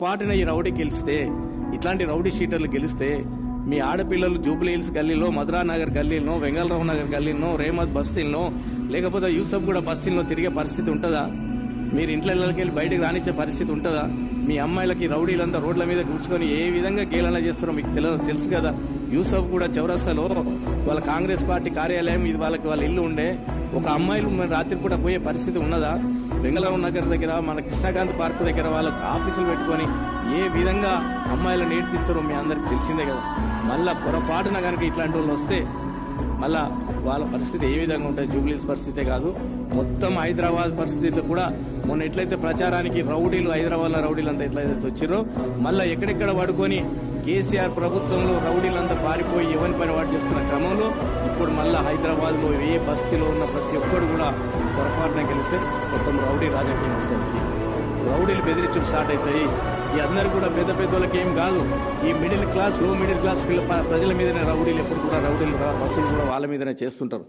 పాటున ఈ రౌడీ గెలిస్తే, ఇట్లాంటి రౌడీ షీటర్లు గెలిస్తే మీ ఆడపిల్లలు జూబ్లీ హిల్స్ గల్లీలో, మధురానగర్ గల్లీలో, వెంగళరావు నగర్ గల్లీలో, రేమత్ బస్తీల్లో, లేకపోతే యూసఫ్ కూడా బస్తీల్లో తిరిగే పరిస్థితి ఉంటుందా? మీరు ఇంట్లోకి వెళ్ళి బయటకు రానిచ్చే పరిస్థితి ఉంటుందా? మీ అమ్మాయిలకి రౌడీలంతా రోడ్ల మీద కూర్చుకొని ఏ విధంగా గేలన చేస్తారో మీకు తెలుసు కదా. యూసఫ్ కూడా చౌరస్తాలో వాళ్ళ కాంగ్రెస్ పార్టీ కార్యాలయం ఇది, వాళ్ళ ఇల్లు ఉండే. ఒక అమ్మాయిలు రాత్రి కూడా పోయే పరిస్థితి ఉన్నదా? బెంగళూరు నగర్ దగ్గర, మన కృష్ణకాంత్ పార్క్ దగ్గర వాళ్ళకి ఆఫీసులు పెట్టుకొని ఏ విధంగా అమ్మాయిలను నేర్పిస్తారో మీ అందరికి తెలిసిందే కదా. మళ్ళా పొరపాటున కనుక ఇట్లాంటి వాళ్ళు వస్తే మళ్ళా వాళ్ళ పరిస్థితి ఏ విధంగా ఉంటుంది? జూబ్లీస్ పరిస్థితే కాదు, మొత్తం హైదరాబాద్ పరిస్థితులు కూడా మొన్న ఎట్లయితే ప్రచారానికి రౌడీలు, హైదరాబాద్ రౌడీలు అంతా ఎట్లయితే వచ్చిరో, మళ్ళా ఎక్కడెక్కడ పడుకొని కేసీఆర్ ప్రభుత్వంలో రౌడీలంతా పారిపోయి ఎవరి పని వాడు చేసుకున్న క్రమంలో ఇప్పుడు మళ్ళా హైదరాబాద్ లో ఏ బస్తీలో ఉన్న ప్రతి ఒక్కడు కూడా పొరపాటున గెలిస్తే మొత్తం రౌడీ రాజకీయం వస్తుంది. రౌడీలు బెదిరించడం స్టార్ట్ అవుతాయి. ఈ అందరు కూడా పెద్ద పెద్దోళ్ళకి ఏం కాదు, ఈ మిడిల్ క్లాస్, లో మిడిల్ క్లాస్ ప్రజల మీదనే రౌడీలు ఎప్పుడు కూడా రౌడీలు వసూలు కూడా వాళ్ళ మీదనే చేస్తుంటారు.